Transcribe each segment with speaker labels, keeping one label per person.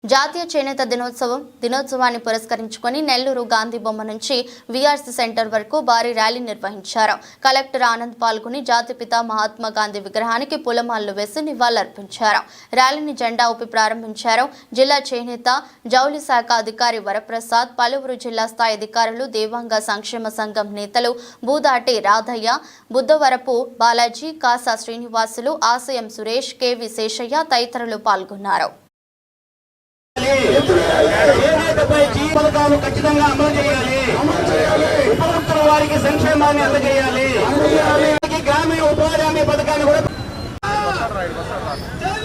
Speaker 1: జాతీయ చేనేత దినోత్సవాన్ని పురస్కరించుకొని నెల్లూరు గాంధీ బొమ్మ నుంచి వీఆర్సీ సెంటర్ వరకు భారీ ర్యాలీ నిర్వహించారు. కలెక్టర్ ఆనంద్ పాల్గొని జాతిపిత మహాత్మా గాంధీ విగ్రహానికి పూలమాలలు వేసి నివాళులర్పించారు. ర్యాలీని జెండా ఊపి ప్రారంభించారు. జిల్లా చేనేత జౌళి శాఖ అధికారి వరప్రసాద్, పలువురు జిల్లా స్థాయి అధికారులు, దేవాంగ సంక్షేమ సంఘం నేతలు బూదాటి రాధయ్య, బుద్ధవరపు బాలాజీ, కాసా శ్రీనివాసులు, ఆశయం సురేష్, కేవి శేషయ్య తదితరులు పాల్గొన్నారు.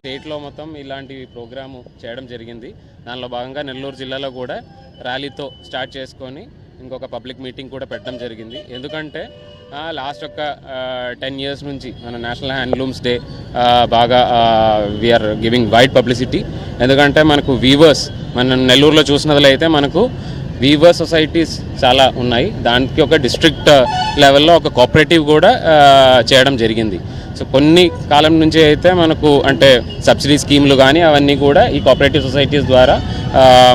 Speaker 2: స్టేట్లో మొత్తం ఇలాంటి ప్రోగ్రాము చేయడం జరిగింది. దానిలో భాగంగా నెల్లూరు జిల్లాలో కూడా ర్యాలీతో స్టార్ట్ చేసుకొని ఇంకొక పబ్లిక్ మీటింగ్ కూడా పెట్టడం జరిగింది. ఎందుకంటే లాస్ట్ ఒక 10 years నుంచి మన నేషనల్ హ్యాండ్లూమ్స్ డే బాగా వీఆర్ గివింగ్ వైడ్ పబ్లిసిటీ. ఎందుకంటే మనకు వీవర్స్ మన నెల్లూరులో చూసినట్లయితే మనకు వీవర్స్ సొసైటీస్ చాలా ఉన్నాయి. దానికి ఒక డిస్ట్రిక్ట్ లెవెల్లో ఒక కోఆపరేటివ్ కూడా చేయడం జరిగింది. సో కొన్ని కాలం నుంచి అయితే మనకు అంటే సబ్సిడీ స్కీమ్లు కానీ అవన్నీ కూడా ఈ కోఆపరేటివ్ సొసైటీస్ ద్వారా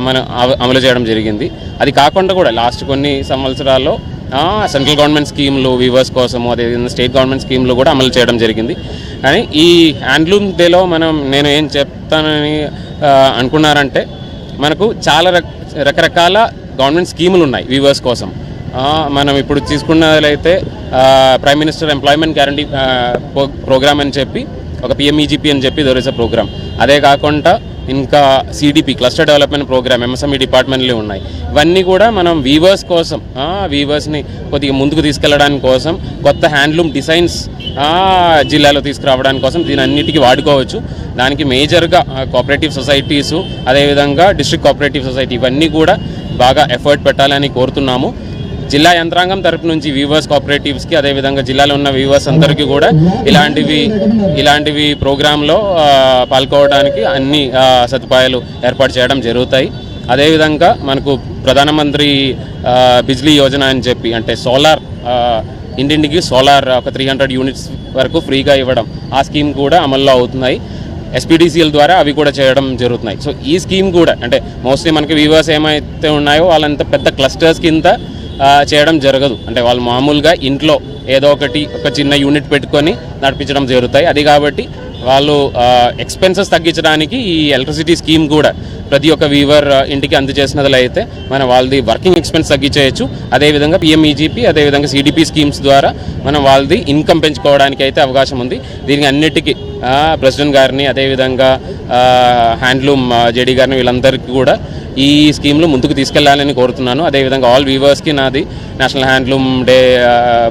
Speaker 2: మనం అమలు చేయడం జరిగింది. అది కాకుండా కూడా లాస్ట్ కొన్ని సంవత్సరాల్లో సెంట్రల్ గవర్నమెంట్ స్కీమ్లు వీవర్స్ కోసము, అదేవిధంగా స్టేట్ గవర్నమెంట్ స్కీమ్లు కూడా అమలు చేయడం జరిగింది. కానీ ఈ హ్యాండ్లూమ్ డేలో నేను ఏం చెప్తానని అనుకున్నారంటే మనకు చాలా రకరకాల గవర్నమెంట్ స్కీములు ఉన్నాయి వీవర్స్ కోసం. మనం ఇప్పుడు తీసుకున్నట్లయితే prime minister employment guarantee programme అని చెప్పి ఒక PMEGP అని చెప్పి దొరికే ప్రోగ్రామ్. అదే కాకుండా ఇంకా CDP cluster development programme MSME డిపార్ట్మెంట్లు ఉన్నాయి. ఇవన్నీ కూడా మనం వీవర్స్ కోసం వీవర్స్ని కొద్దిగా ముందుకు తీసుకెళ్ళడానికి కోసం కొత్త హ్యాండ్లూమ్ డిజైన్స్ జిల్లాలో తీసుకురావడానికి కోసం దీని అన్నిటికీ వాడుకోవచ్చు. దానికి మేజర్గా కోఆపరేటివ్ సొసైటీసు, అదేవిధంగా డిస్ట్రిక్ట్ కోఆపరేటివ్ సొసైటీ ఇవన్నీ కూడా బాగా ఎఫర్ట్ పెట్టాలని కోరుతున్నాము. జిల్లా యంత్రాంగం తరపు నుంచి వీవర్స్ కోఆపరేటివ్స్కి, అదేవిధంగా జిల్లాలో ఉన్న వీవర్స్ అందరికీ కూడా ఇలాంటివి ప్రోగ్రాంలో పాల్గొనడానికి అన్ని సదుపాయాలు ఏర్పాటు చేయడం జరుగుతాయి. అదేవిధంగా మనకు ప్రధానమంత్రి బిజ్లీ యోజన అని చెప్పి అంటే సోలార్ ఇంటింటికి సోలార్ ఒక 300 యూనిట్స్ వరకు ఫ్రీగా ఇవ్వడం, ఆ స్కీమ్ కూడా అమల్లో అవుతున్నాయి. SPDCL ద్వారా అవి కూడా చేయడం జరుగుతున్నాయి. సో ఈ స్కీమ్ కూడా అంటే మోస్ట్లీ మనకి వీవర్స్ ఏమైతే ఉన్నాయో వాళ్ళంతా పెద్ద క్లస్టర్స్ కింద చేయడం జరగదు. అంటే వాళ్ళు మామూలుగా ఇంట్లో ఏదో ఒక చిన్న యూనిట్ పెట్టుకొని నడిపించడం జరుగుతాయి. అది కాబట్టి వాళ్ళు ఎక్స్పెన్సెస్ తగ్గించడానికి ఈ ఎలక్ట్రిసిటీ స్కీమ్ కూడా ప్రతి ఒక్క వీవర్ ఇంటికి అందజేసినట్లయితే మనం వాళ్ళది వర్కింగ్ ఎక్స్పెన్స్ తగ్గించేయచ్చు. అదేవిధంగా PMEGP, అదేవిధంగా CDP స్కీమ్స్ ద్వారా మనం వాళ్ళది ఇన్కమ్ పెంచుకోవడానికి అయితే అవకాశం ఉంది. దీనికి అన్నిటికీ ప్రెసిడెంట్ గారిని, అదేవిధంగా హ్యాండ్లూమ్ JD గారిని వీళ్ళందరికీ కూడా ఈ స్కీమ్లు ముందుకు తీసుకెళ్లాలని కోరుతున్నాను. అదేవిధంగా ఆల్ వీవర్స్కి నాది నేషనల్ హ్యాండ్లూమ్ డే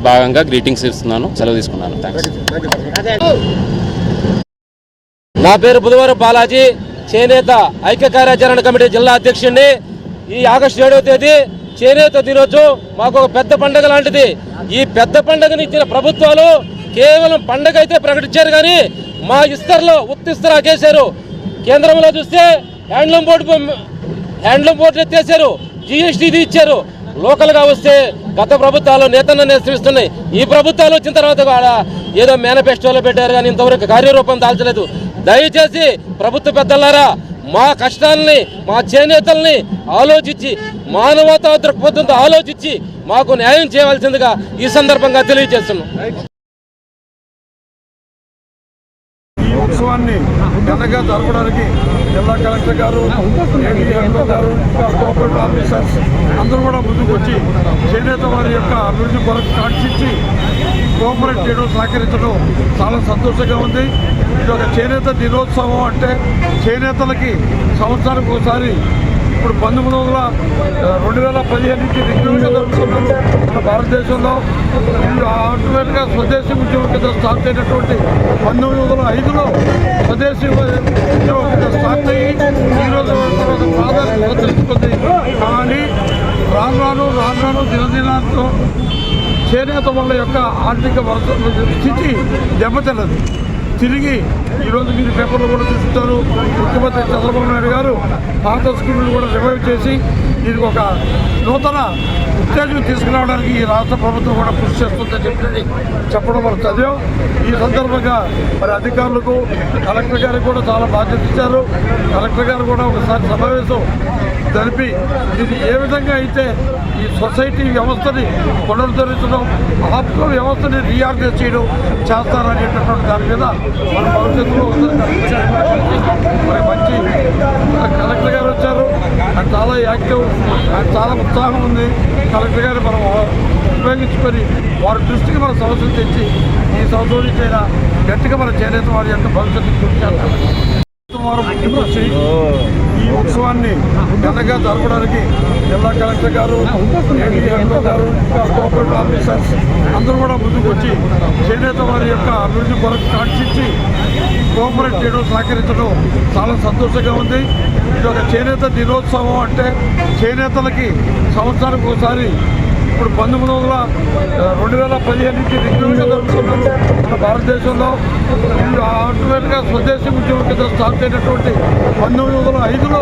Speaker 2: భాగంగా గ్రీటింగ్స్ ఇస్తున్నాను. సెలవు తీసుకున్నాను. థ్యాంక్స్.
Speaker 3: నా పేరు బుద్ధవరపు బాలాజీ, చేనేత ఐక్య కార్యాచరణ కమిటీ జిల్లా అధ్యక్షుడిని. ఈ ఆగస్టు 7వ తేదీ చేనేత దినోత్సవం మాకు ఒక పెద్ద పండుగ లాంటిది. ఈ పెద్ద పండుగని ఇచ్చిన ప్రభుత్వాలు కేవలం పండుగ అయితే ప్రకటించారు, కానీ మా ఇస్తర్లో ఉత్తిస్తరాకేశారు. కేంద్రంలో చూస్తే హ్యాండ్లూమ్ బోర్డు ఎత్తేసారు, GST ఇచ్చారు. లోకల్గా వస్తే గత ప్రభుత్వాలు నేతన్న నేర్పిస్తున్నాయి. ఈ ప్రభుత్వాలు వచ్చిన తర్వాత కూడా ఏదో మేనిఫెస్టోలో పెట్టారు, కానీ ఇంతవరకు కార్యరూపం దాల్చలేదు. దయచేసి ప్రభుత్వ పెద్దలారా మా కష్టాలని, మా చేనేతల్ని ఆలోచించి, మానవతా దృక్పథంతో ఆలోచించి మాకు న్యాయం చేయవలసిందిగా ఈ సందర్భంగా తెలియజేస్తున్నాం.
Speaker 4: ఈ ఉత్సవాన్ని ఘనంగా జరపడానికి జిల్లా కలెక్టర్ గారు, ADO గారు, కోఆపరేటివ్ ఆఫీసర్స్ అందరూ కూడా ముందుకు వచ్చి చేనేత వారి యొక్క అభివృద్ధి కొరకు కాంక్షించి కోఆపరేట్ చేయడం, సహకరించడం చాలా సంతోషంగా ఉంది. ఇది ఒక చేనేత దినోత్సవం అంటే చేనేతలకి సంవత్సరానికి ఒకసారి ఇప్పుడు 2015 నుంచి రెగ్యులర్గా జరుగుతున్నది మన భారతదేశంలో. ఆల్టర్నేట్గా స్వదేశీ ఉద్యమం కింద స్టార్ట్ అయినటువంటి 1905లో స్వదేశీ ఉద్యమం కింద స్టార్ట్ అయ్యి ఈరోజు ప్రాధాన్యత తెలుసుకుంది. కానీ రాను రాను దినదినాంతో చేనేత వాళ్ళ యొక్క ఆర్థిక స్థితి దెబ్బతిన్నది. తిరిగి ఈరోజు మీరు పేపర్లో కూడా చూస్తారు, ముఖ్యమంత్రి చంద్రబాబు నాయుడు గారు పాత స్కీములు కూడా రివైవ్ చేసి దీనికి ఒక నూతన ఉత్తేజం తీసుకురావడానికి ఈ రాష్ట్ర ప్రభుత్వం కూడా కృషి చేస్తుందని చెప్పి చెప్పడం మనం చదివాం. ఈ సందర్భంగా మరి అధికారులకు కలెక్టర్ గారికి కూడా చాలా బాధ్యత ఇచ్చారు. కలెక్టర్ గారు కూడా ఒకసారి సమావేశం జరిపి ఇది ఏ విధంగా అయితే ఈ సొసైటీ వ్యవస్థని పునరుద్ధరించడం, ఆప్కో వ్యవస్థని రీఆర్గనైజ్ చేయడం చేస్తారనేటటువంటి దాని మీద మన భవిష్యత్తులో మరి మంచి కలెక్టర్ గారు వచ్చారు. ఆయన చాలా యాక్టివ్, ఆయన చాలా ఉత్సాహం ఉంది. కలెక్టర్ గారు మనం ఉపయోగించుకొని వారి దృష్టికి మన సమస్యలు తెచ్చి ఈ సంవత్సరం నుంచి అయినా గట్టిగా మన చేనేత వారి యొక్క భవిష్యత్తు కృషి చేస్తారు. వచ్చి ఈ ఉత్సవాన్ని ఘనంగా జరపడానికి జిల్లా కలెక్టర్ గారు, ఏడీఎంఓ గారు, ఇంకా కోఆపరేటివ్ ఆఫీసర్స్ అందరూ కూడా ముందుకు వచ్చి చేనేత వారి యొక్క అభివృద్ధి కొరకు కాంక్షించి కోఆపరేట్ చేయడం, సహకరించడం చాలా సంతోషంగా ఉంది. ఇది ఒక చేనేత దినోత్సవం అంటే చేనేతలకి సంవత్సరానికి ఒకసారి ఇప్పుడు 2015 నుంచి రెగ్యులర్గా జరుగుతున్నారు మన భారతదేశంలో. ఇది ఆటోమేటిక్గా స్వదేశీ ఉద్యమం కింద స్టార్ట్ అయినటువంటి 1905లో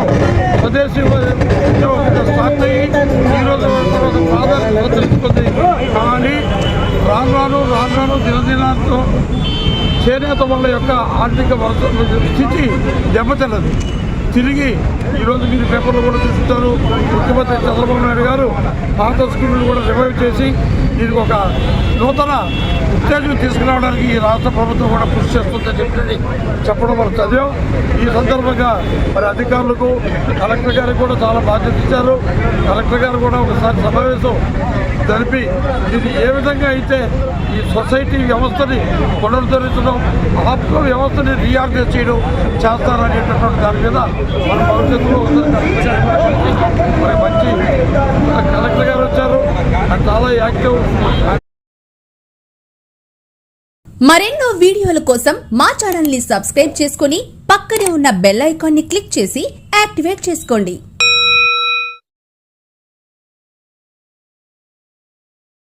Speaker 4: స్వదేశీ ఉద్యమం కింద స్టార్ట్ అయ్యి ఈరోజు తర్వాత ప్రాధాన్యత సంతరించుకుంది. కానీ రాను రాను దినదినాలతో చేనేత వాళ్ళ యొక్క ఆర్థిక స్థితి దెబ్బతిన్నది. తిరిగి ఈరోజు మీరు పేపర్లో కూడా చూస్తారు, ముఖ్యమంత్రి చంద్రబాబు నాయుడు గారు పాత స్కీములు కూడా రివైవ్ చేసి దీనికి ఒక నూతన ఉత్తేజం తీసుకురావడానికి ఈ రాష్ట్ర ప్రభుత్వం కూడా కృషి చేస్తుందని చెప్పి చెప్పడం మనం చదివాం. ఈ సందర్భంగా మరి అధికారులకు కలెక్టర్ గారికి కూడా చాలా బాధ్యత ఇచ్చారు. కలెక్టర్ గారు కూడా ఒకసారి సమావేశం జరిపి ఇది ఏ విధంగా అయితే ఈ సొసైటీ వ్యవస్థని పునరుద్ధరించడం, ఆప్కో వ్యవస్థని రీఆర్గనైజ్ చేయడం చేస్తారనేటటువంటి దాని మీద మన భవిష్యత్తులో మరి మంచి కలెక్టర్ గారు వచ్చారు. ఆయన చాలా యాక్టివ్.
Speaker 5: మరెన్నో వీడియోల కోసం మా ఛానల్ ని సబ్స్క్రైబ్ చేసుకుని పక్కనే ఉన్న బెల్ ఐకాన్ ని క్లిక్ చేసి యాక్టివేట్ చేసుకోండి.